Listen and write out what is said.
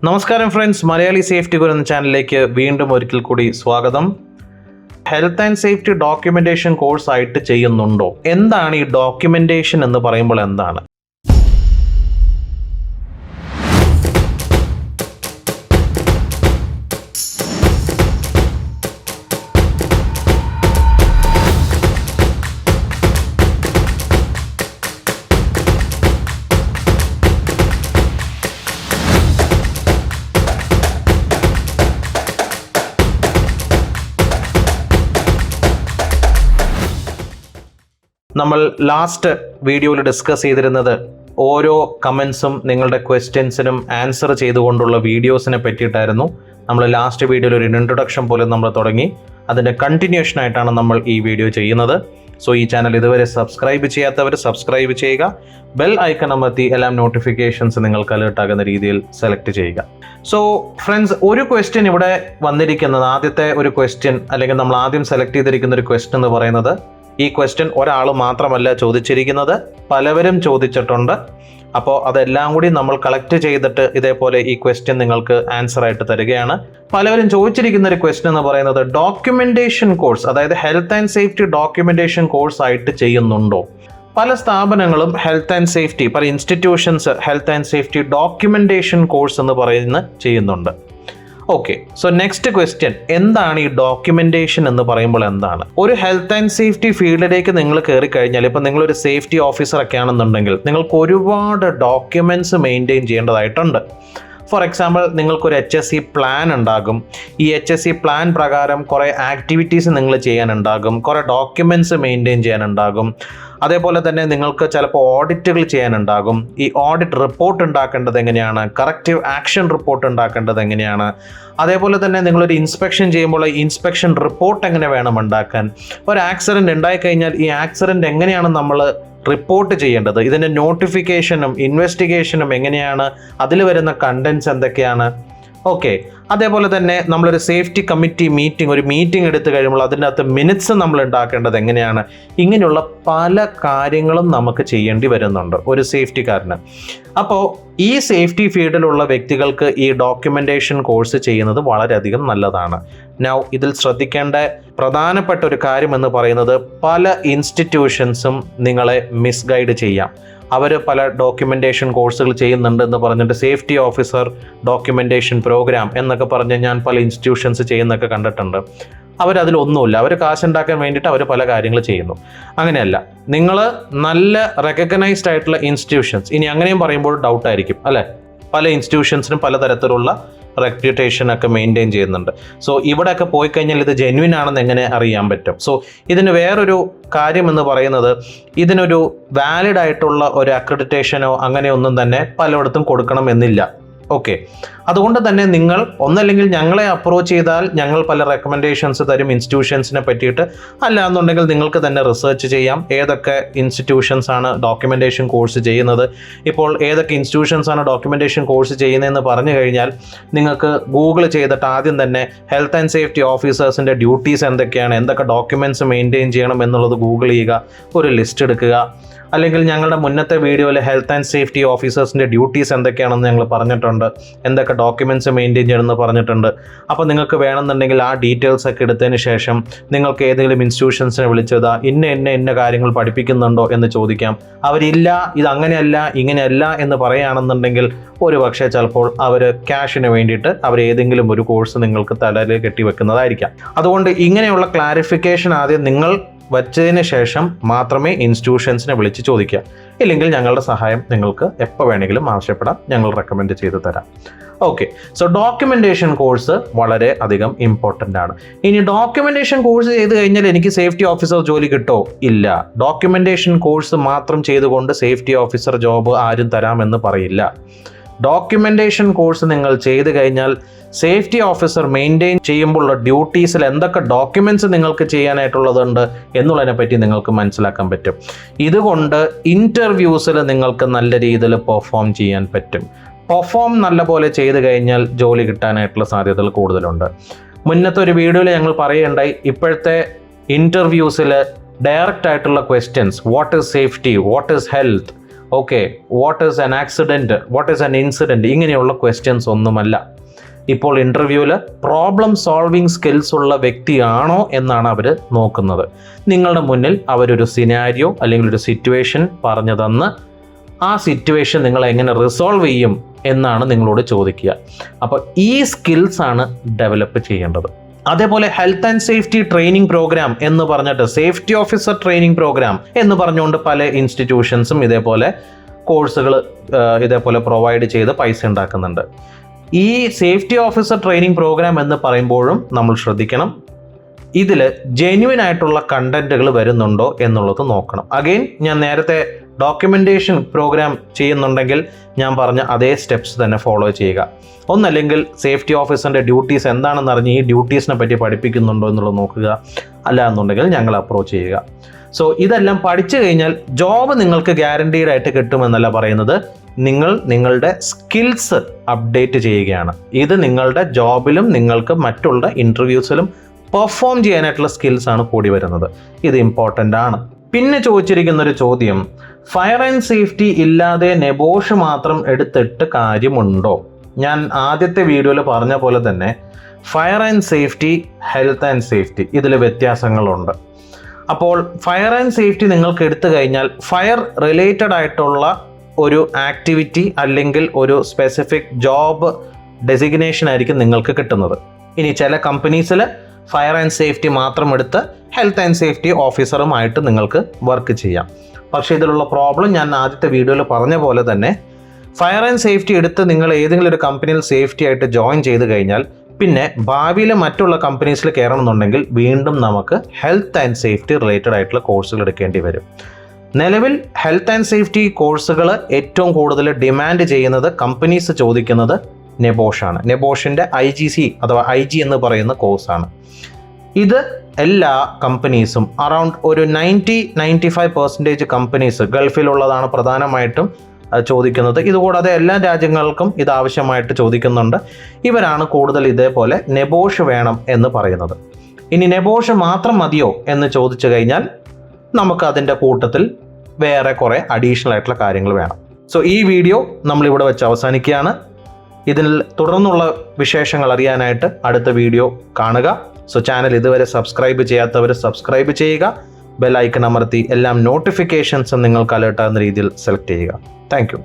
നമസ്കാരം friends, Malayali safety ഗുരു എന്ന ചാനലിലേക്ക് വീണ്ടും ഒരിക്കൽ കൂടി സ്വാഗതം. Health and safety documentation course ആയിട്ട് ചെയ്യുന്നുണ്ടോ? എന്താണ് ഈ ഡോക്യുമെന്റേഷൻ എന്ന് പറയുമ്പോൾ എന്താണ്? നമ്മൾ ലാസ്റ്റ് വീഡിയോയിൽ ഡിസ്കസ് ചെയ്തിരുന്നത് ഓരോ കമൻസും നിങ്ങളുടെ ക്വസ്റ്റ്യൻസിനും ആൻസർ ചെയ്തുകൊണ്ടുള്ള വീഡിയോസിനെ പറ്റിയിട്ടായിരുന്നു. നമ്മൾ ലാസ്റ്റ് വീഡിയോയിൽ ഒരു ഇൻട്രൊഡക്ഷൻ പോലെ നമ്മൾ തുടങ്ങി. അതിൻ്റെ കണ്ടിന്യൂഷൻ ആയിട്ടാണ് നമ്മൾ ഈ വീഡിയോ ചെയ്യുന്നത്. സോ ഈ ചാനൽ ഇതുവരെ സബ്സ്ക്രൈബ് ചെയ്യാത്തവർ സബ്സ്ക്രൈബ് ചെയ്യുക, ബെൽ ഐക്കൺ അമർത്തി എല്ലാം നോട്ടിഫിക്കേഷൻസ് നിങ്ങൾക്ക് അലേർട്ട് ആകുന്ന രീതിയിൽ സെലക്ട് ചെയ്യുക. സോ ഫ്രണ്ട്സ്, ഒരു ക്വസ്റ്റ്യൻ ഇവിടെ വന്നിരിക്കുന്നത്, ആദ്യത്തെ ഒരു ക്വസ്റ്റ്യൻ അല്ലെങ്കിൽ നമ്മൾ ആദ്യം സെലക്ട് ചെയ്തിരിക്കുന്ന ഒരു ക്വസ്റ്റ്യൻ എന്ന് പറയുന്നത്, ഈ ക്വസ്റ്റ്യൻ ഒരാൾ മാത്രമല്ല ചോദിച്ചിരിക്കുന്നത്, പലവരും ചോദിച്ചിട്ടുണ്ട്. അപ്പോൾ അതെല്ലാം കൂടി നമ്മൾ കളക്ട് ചെയ്തിട്ട് ഇതേപോലെ ഈ ക്വസ്റ്റ്യൻ നിങ്ങൾക്ക് ആൻസർ ആയിട്ട് തരികയാണ്. പലവരും ചോദിച്ചിരിക്കുന്ന ഒരു ക്വസ്റ്റ്യൻ എന്ന് പറയുന്നത്, ഡോക്യുമെന്റേഷൻ കോഴ്സ്, അതായത് health and safety documentation course ആയിട്ട് ചെയ്യുന്നുണ്ടോ? പല സ്ഥാപനങ്ങളും ഹെൽത്ത് ആൻഡ് സേഫ്റ്റി, പല institutions health and safety documentation course എന്ന് ചെയ്യുന്നുണ്ട്. ഓക്കെ, സോ നെക്സ്റ്റ് ക്വസ്റ്റ്യൻ, എന്താണ് ഈ ഡോക്യുമെന്റേഷൻ എന്ന് പറയുമ്പോൾ എന്താണ്? ഒരു ഹെൽത്ത് ആൻഡ് സേഫ്റ്റി ഫീൽഡിലേക്ക് നിങ്ങൾ കയറി കഴിഞ്ഞാൽ, ഇപ്പം നിങ്ങളൊരു സേഫ്റ്റി ഓഫീസർ ഒക്കെ ആണെന്നുണ്ടെങ്കിൽ നിങ്ങൾക്ക് ഒരുപാട് ഡോക്യുമെന്റ്സ് മെയിൻറ്റെയിൻ ചെയ്യേണ്ടതായിട്ടുണ്ട്. ഫോർ എക്സാമ്പിൾ, നിങ്ങൾക്കൊരു HSE പ്ലാൻ ഉണ്ടാകും. ഈ HSE പ്ലാൻ പ്രകാരം കുറേ ആക്ടിവിറ്റീസ് നിങ്ങൾ ചെയ്യാനുണ്ടാകും, കുറേ ഡോക്യുമെൻറ്റ്സ് മെയിൻറ്റെയിൻ ചെയ്യാനുണ്ടാകും. അതേപോലെ തന്നെ നിങ്ങൾക്ക് ചിലപ്പോൾ ഓഡിറ്റുകൾ ചെയ്യാനുണ്ടാകും. ഈ ഓഡിറ്റ് റിപ്പോർട്ട് ഉണ്ടാക്കേണ്ടത് എങ്ങനെയാണ്, കറക്റ്റീവ് ആക്ഷൻ റിപ്പോർട്ട് ഉണ്ടാക്കേണ്ടത് എങ്ങനെയാണ്, അതേപോലെ തന്നെ നിങ്ങളൊരു ഇൻസ്പെക്ഷൻ ചെയ്യുമ്പോൾ ഇൻസ്പെക്ഷൻ റിപ്പോർട്ട് എങ്ങനെ വേണം ഉണ്ടാക്കാൻ, ഒരു ആക്സിഡൻറ്റ് ഉണ്ടായിക്കഴിഞ്ഞാൽ ഈ ആക്സിഡൻറ്റ് എങ്ങനെയാണ് നമ്മൾ റിപ്പോർട്ട് ചെയ്യേണ്ടത്, ഇതിൻ്റെ നോട്ടിഫിക്കേഷനും ഇൻവെസ്റ്റിഗേഷനും എങ്ങനെയാണ്, അതിൽ വരുന്ന കണ്ടൻസ് എന്തൊക്കെയാണ്. ഓക്കെ, അതേപോലെ തന്നെ നമ്മളൊരു സേഫ്റ്റി കമ്മിറ്റി ഒരു മീറ്റിംഗ് എടുത്തു കഴിയുമ്പോൾ അതിൻ്റെ അകത്ത് മിനിറ്റ്സ് നമ്മൾ ഉണ്ടാക്കേണ്ടത് എങ്ങനെയാണ്. ഇങ്ങനെയുള്ള പല കാര്യങ്ങളും നമുക്ക് ചെയ്യേണ്ടി വരുന്നുണ്ട് ഒരു സേഫ്റ്റിക്കാരന്. അപ്പോൾ ഈ സേഫ്റ്റി ഫീൽഡിലുള്ള വ്യക്തികൾക്ക് ഈ ഡോക്യുമെന്റേഷൻ കോഴ്സ് ചെയ്യുന്നത് വളരെയധികം നല്ലതാണ്. നൗ ഇതിൽ ശ്രദ്ധിക്കേണ്ട പ്രധാനപ്പെട്ട ഒരു കാര്യം എന്ന് പറയുന്നത്, പല ഇൻസ്റ്റിറ്റ്യൂഷൻസും നിങ്ങളെ മിസ്ഗൈഡ് ചെയ്യാം. അവർ പല ഡോക്യുമെന്റേഷൻ കോഴ്സുകൾ ചെയ്യുന്നുണ്ടെന്ന് പറഞ്ഞിട്ട് സേഫ്റ്റി ഓഫീസർ ഡോക്യുമെന്റേഷൻ പ്രോഗ്രാം എന്നൊക്കെ പറഞ്ഞ് ഞാൻ പല ഇൻസ്റ്റിറ്റ്യൂഷൻസ് ചെയ്യുന്നൊക്കെ കണ്ടിട്ടുണ്ട്. അവരതിലൊന്നുമില്ല, അവർ കാശുണ്ടാക്കാൻ വേണ്ടിയിട്ട് അവർ പല കാര്യങ്ങൾ ചെയ്യുന്നു. അങ്ങനെയല്ല, നിങ്ങൾ നല്ല റെക്കഗ്നൈസ്ഡ് ആയിട്ടുള്ള ഇൻസ്റ്റിറ്റ്യൂഷൻസ്, ഇനി അങ്ങനെയും പറയുമ്പോൾ ഡൗട്ടായിരിക്കും അല്ലേ, പല ഇൻസ്റ്റിറ്റ്യൂഷൻസിനും പലതരത്തിലുള്ള റെപ്യൂട്ടേഷൻ ഒക്കെ മെയിൻറ്റെയിൻ ചെയ്യുന്നുണ്ട്. സോ ഇവിടെയൊക്കെ പോയി കഴിഞ്ഞാൽ ഇത് ജെന്വിൻ ആണെന്ന് എങ്ങനെ അറിയാൻ പറ്റും? സോ ഇതിന് വേറൊരു കാര്യം എന്ന് പറയുന്നത്, ഇതിനൊരു വാലിഡ് ആയിട്ടുള്ള ഒരു അക്രഡിറ്റേഷനോ അങ്ങനെയൊന്നും തന്നെ പലയിടത്തും കൊടുക്കണം എന്നില്ല. ഓക്കെ, അതുകൊണ്ട് തന്നെ നിങ്ങൾ ഒന്നല്ലെങ്കിൽ ഞങ്ങളെ അപ്രോച്ച് ചെയ്താൽ ഞങ്ങൾ പല റെക്കമെൻഡേഷൻസ് തരും ഇൻസ്റ്റിറ്റ്യൂഷൻസിനെ പറ്റിയിട്ട്. അല്ല എന്നുണ്ടെങ്കിൽ നിങ്ങൾക്ക് തന്നെ റിസർച്ച് ചെയ്യാം, ഏതൊക്കെ ഇൻസ്റ്റിറ്റ്യൂഷൻസ് ആണ് ഡോക്യുമെന്റേഷൻ കോഴ്സ് ചെയ്യുന്നത്. ഇപ്പോൾ ഏതൊക്കെ ഇൻസ്റ്റിറ്റ്യൂഷൻസ് ആണ് ഡോക്യുമെന്റേഷൻ കോഴ്സ് ചെയ്യുന്നതെന്ന് പറഞ്ഞു കഴിഞ്ഞാൽ നിങ്ങൾക്ക് ഗൂഗിൾ ചെയ്തിട്ട് ആദ്യം തന്നെ ഹെൽത്ത് ആൻഡ് സേഫ്റ്റി ഓഫീസേഴ്സിൻ്റെ ഡ്യൂട്ടീസ് എന്തൊക്കെയാണ്, എന്തൊക്കെ ഡോക്യുമെന്റ്സ് മെയിൻറ്റെയിൻ ചെയ്യണം എന്നുള്ളത് ഗൂഗിൾ ചെയ്യുക, ഒരു ലിസ്റ്റ് എടുക്കുക. അല്ലെങ്കിൽ ഞങ്ങളുടെ മുന്നത്തെ വീഡിയോയിൽ ഹെൽത്ത് ആൻഡ് സേഫ്റ്റി ഓഫീസേഴ്സിൻ്റെ ഡ്യൂട്ടീസ് എന്തൊക്കെയാണെന്ന് ഞങ്ങൾ പറഞ്ഞിട്ടുണ്ട്, എന്തൊക്കെ ഡോക്യുമെൻറ്റ്സ് മെയിൻറ്റെയിൻ ചെയ്യണമെന്ന് പറഞ്ഞിട്ടുണ്ട്. അപ്പോൾ നിങ്ങൾക്ക് വേണമെന്നുണ്ടെങ്കിൽ ആ ഡീറ്റെയിൽസ് ഒക്കെ എടുത്തതിന് ശേഷം നിങ്ങൾക്ക് ഏതെങ്കിലും ഇൻസ്റ്റിറ്റ്യൂഷൻസിനെ വിളിച്ചതാ ഇന്ന കാര്യങ്ങൾ പഠിപ്പിക്കുന്നുണ്ടോ എന്ന് ചോദിക്കാം. അവരില്ല, ഇത് അങ്ങനെയല്ല ഇങ്ങനെയല്ല എന്ന് പറയുകയാണെന്നുണ്ടെങ്കിൽ ഒരു പക്ഷേ ചിലപ്പോൾ അവർ ക്യാഷിന് വേണ്ടിയിട്ട് അവർ ഏതെങ്കിലും ഒരു കോഴ്സ് നിങ്ങൾക്ക് തലയിൽ കെട്ടിവെക്കുന്നതായിരിക്കാം. അതുകൊണ്ട് ഇങ്ങനെയുള്ള ക്ലാരിഫിക്കേഷൻ ആദ്യം നിങ്ങൾ വച്ചതിന് ശേഷം മാത്രമേ ഇൻസ്റ്റിറ്റ്യൂഷൻസിനെ വിളിച്ച് ചോദിക്കുക. ഇല്ലെങ്കിൽ ഞങ്ങളുടെ സഹായം നിങ്ങൾക്ക് എപ്പോൾ വേണമെങ്കിലും ആവശ്യപ്പെടാം, ഞങ്ങൾ റെക്കമെൻഡ് ചെയ്തു തരാം. ഓക്കെ, സോ ഡോക്യുമെന്റേഷൻ കോഴ്സ് വളരെ അധികം ഇമ്പോർട്ടൻ്റ് ആണ്. ഇനി ഡോക്യുമെന്റേഷൻ കോഴ്സ് ചെയ്ത് കഴിഞ്ഞാൽ എനിക്ക് സേഫ്റ്റി ഓഫീസർ ജോലി കിട്ടോ? ഇല്ല. ഡോക്യുമെന്റേഷൻ കോഴ്സ് മാത്രം ചെയ്തുകൊണ്ട് സേഫ്റ്റി ഓഫീസർ ജോബ് ആരും തരാമെന്ന് പറയില്ല. ഡോക്യുമെന്റേഷൻ കോഴ്സ് നിങ്ങൾ ചെയ്ത് കഴിഞ്ഞാൽ സേഫ്റ്റി ഓഫീസർ മെയിൻറ്റെയിൻ ചെയ്യുമ്പോഴുള്ള ഡ്യൂട്ടീസിൽ എന്തൊക്കെ ഡോക്യുമെൻറ്റ്സ് നിങ്ങൾക്ക് ചെയ്യാനായിട്ടുള്ളതുണ്ട് എന്നുള്ളതിനെ പറ്റി നിങ്ങൾക്ക് മനസ്സിലാക്കാൻ പറ്റും. ഇതുകൊണ്ട് ഇൻ്റർവ്യൂസിൽ നിങ്ങൾക്ക് നല്ല രീതിയിൽ പെർഫോം ചെയ്യാൻ പറ്റും. പെർഫോം നല്ലപോലെ ചെയ്ത് കഴിഞ്ഞാൽ ജോലി കിട്ടാനായിട്ടുള്ള സാധ്യതകൾ കൂടുതലുണ്ട്. മുന്നത്തെ ഒരു വീഡിയോയിൽ ഞങ്ങൾ പറയുകയുണ്ടായി, ഇപ്പോഴത്തെ ഇൻ്റർവ്യൂസിൽ ഡയറക്റ്റ് ആയിട്ടുള്ള questions, what is safety, what is health, okay, what is an accident, what is an incident, ഇങ്ങനെയുള്ള ക്വസ്റ്റ്യൻസ് ഒന്നുമല്ല. ഇപ്പോൾ ഇൻ്റർവ്യൂവിൽ പ്രോബ്ലം സോൾവിങ് സ്കിൽസ് ഉള്ള വ്യക്തിയാണോ എന്നാണ് അവർ നോക്കുന്നത്. നിങ്ങളുടെ മുന്നിൽ അവരൊരു സിനാരിയോ അല്ലെങ്കിൽ ഒരു സിറ്റുവേഷൻ പറഞ്ഞു തന്ന് ആ സിറ്റുവേഷൻ നിങ്ങൾ എങ്ങനെ റിസോൾവ് ചെയ്യും എന്നാണ് നിങ്ങളോട് ചോദിക്കുക. അപ്പോൾ ഈ സ്കിൽസാണ് ഡെവലപ്പ് ചെയ്യേണ്ടത്. അതേപോലെ health and safety training programme എന്ന് പറഞ്ഞിട്ട് സേഫ്റ്റി ഓഫീസർ ട്രെയിനിങ് പ്രോഗ്രാം എന്ന് പറഞ്ഞുകൊണ്ട് പല ഇൻസ്റ്റിറ്റ്യൂഷൻസും ഇതേപോലെ കോഴ്സുകൾ ഇതേപോലെ പ്രൊവൈഡ് ചെയ്ത് പൈസ ഉണ്ടാക്കുന്നുണ്ട്. ഈ സേഫ്റ്റി ഓഫീസർ ട്രെയിനിങ് പ്രോഗ്രാം എന്ന് പറയുമ്പോഴും നമ്മൾ ശ്രദ്ധിക്കണം, ഇതിൽ ജെന്യുവൻ ആയിട്ടുള്ള കണ്ടന്റുകൾ വരുന്നുണ്ടോ എന്നുള്ളത് നോക്കണം. അഗെയിൻ ഞാൻ നേരത്തെ ഡോക്യുമെൻറ്റേഷൻ പ്രോഗ്രാം ചെയ്യുന്നുണ്ടെങ്കിൽ ഞാൻ പറഞ്ഞ അതേ സ്റ്റെപ്സ് തന്നെ ഫോളോ ചെയ്യുക. ഒന്നല്ലെങ്കിൽ സേഫ്റ്റി ഓഫീസറിൻ്റെ ഡ്യൂട്ടീസ് എന്താണെന്ന് അറിഞ്ഞ് ഈ ഡ്യൂട്ടീസിനെ പറ്റി പഠിപ്പിക്കുന്നുണ്ടോ എന്നുള്ളത് നോക്കുക. അല്ല എന്നുണ്ടെങ്കിൽ ഞങ്ങൾ അപ്രോച്ച് ചെയ്യുക. സോ ഇതെല്ലാം പഠിച്ചു കഴിഞ്ഞാൽ ജോബ് നിങ്ങൾക്ക് ഗ്യാരണ്ടീഡ് ആയിട്ട് കിട്ടുമെന്നല്ല പറയുന്നത്, നിങ്ങൾ നിങ്ങളുടെ സ്കിൽസ് അപ്ഡേറ്റ് ചെയ്യുകയാണ്. ഇത് നിങ്ങളുടെ ജോബിലും നിങ്ങൾക്ക് മറ്റുള്ള ഇൻ്റർവ്യൂസിലും പെർഫോം ചെയ്യാനായിട്ടുള്ള സ്കിൽസാണ് കൂടി വരുന്നത്. ഇത് ഇമ്പോർട്ടൻ്റ് ആണ്. പിന്നെ ചോദിച്ചിരിക്കുന്നൊരു ചോദ്യം, ഫയർ ആൻഡ് സേഫ്റ്റി ഇല്ലാതെ നെബോഷ് മാത്രം എടുത്തിട്ട് കാര്യമുണ്ടോ? ഞാൻ ആദ്യത്തെ വീഡിയോയിൽ പറഞ്ഞ പോലെ തന്നെ fire and safety, health and safety ഇതിൽ വ്യത്യാസങ്ങളുണ്ട്. അപ്പോൾ ഫയർ ആൻഡ് സേഫ്റ്റി നിങ്ങൾക്ക് എടുത്തു കഴിഞ്ഞാൽ ഫയർ റിലേറ്റഡ് ആയിട്ടുള്ള ഒരു ആക്ടിവിറ്റി അല്ലെങ്കിൽ ഒരു സ്പെസിഫിക് ജോബ് ഡെസിഗ്നേഷൻ ആയിരിക്കും നിങ്ങൾക്ക് കിട്ടുന്നത്. ഇനി ചില കമ്പനീസിൽ ഫയർ ആൻഡ് സേഫ്റ്റി മാത്രം എടുത്ത് ഹെൽത്ത് ആൻഡ് സേഫ്റ്റി ഓഫീസറുമായിട്ട് നിങ്ങൾക്ക് വർക്ക് ചെയ്യാം. പക്ഷേ ഇതിലുള്ള പ്രോബ്ലം ഞാൻ ആദ്യത്തെ വീഡിയോയിൽ പറഞ്ഞ പോലെ തന്നെ ഫയർ ആൻഡ് സേഫ്റ്റി എടുത്ത് നിങ്ങൾ ഏതെങ്കിലും ഒരു കമ്പനിയിൽ സേഫ്റ്റി ആയിട്ട് ജോയിൻ ചെയ്ത് കഴിഞ്ഞാൽ പിന്നെ ഭാവിയിൽ മറ്റുള്ള കമ്പനീസിൽ കയറണമെന്നുണ്ടെങ്കിൽ വീണ്ടും നമുക്ക് ഹെൽത്ത് ആൻഡ് സേഫ്റ്റി റിലേറ്റഡ് ആയിട്ടുള്ള കോഴ്സുകൾ എടുക്കേണ്ടി വരും. നിലവിൽ ഹെൽത്ത് ആൻഡ് സേഫ്റ്റി കോഴ്സുകൾ ഏറ്റവും കൂടുതൽ ഡിമാൻഡ് ചെയ്യുന്നത് കമ്പനീസ് ചോദിക്കുന്നത് നെബോഷാണ്. നെബോഷിൻ്റെ IGC അഥവാ IG എന്ന് പറയുന്ന കോഴ്സാണ്. ഇത് എല്ലാ കമ്പനീസും അറൗണ്ട് ഒരു 90-95% കമ്പനീസ് ഗൾഫിലുള്ളതാണ് പ്രധാനമായിട്ടും ചോദിക്കുന്നത്. ഇതുകൂടാതെ എല്ലാ രാജ്യങ്ങൾക്കും ഇത് ആവശ്യമായിട്ട് ചോദിക്കുന്നുണ്ട്. ഇവരാണ് കൂടുതൽ ഇതേപോലെ നെബോഷ് വേണം എന്ന് പറയുന്നത്. ഇനി നെബോഷ് മാത്രം മതിയോ എന്ന് ചോദിച്ചു കഴിഞ്ഞാൽ നമുക്ക് അതിൻ്റെ കൂട്ടത്തിൽ വേറെ കുറേ അഡീഷണൽ ആയിട്ടുള്ള കാര്യങ്ങൾ വേണം. സോ ഈ വീഡിയോ നമ്മളിവിടെ വെച്ച് അവസാനിക്കുകയാണ്. ഇതിൽ തുടർന്നുള്ള വിശേഷങ്ങൾ അറിയാനായിട്ട് അടുത്ത വീഡിയോ കാണുക. സോ ചാനൽ ഇതുവരെ സബ്സ്ക്രൈബ് ചെയ്യാത്തവർ സബ്സ്ക്രൈബ് ചെയ്യുക. ബെൽ ഐക്കൺ അമർത്തി എല്ലാം നോട്ടിഫിക്കേഷൻസും നിങ്ങൾക്ക് അലേർട്ടാകുന്ന രീതിയിൽ സെലക്ട് ചെയ്യുക. Thank you.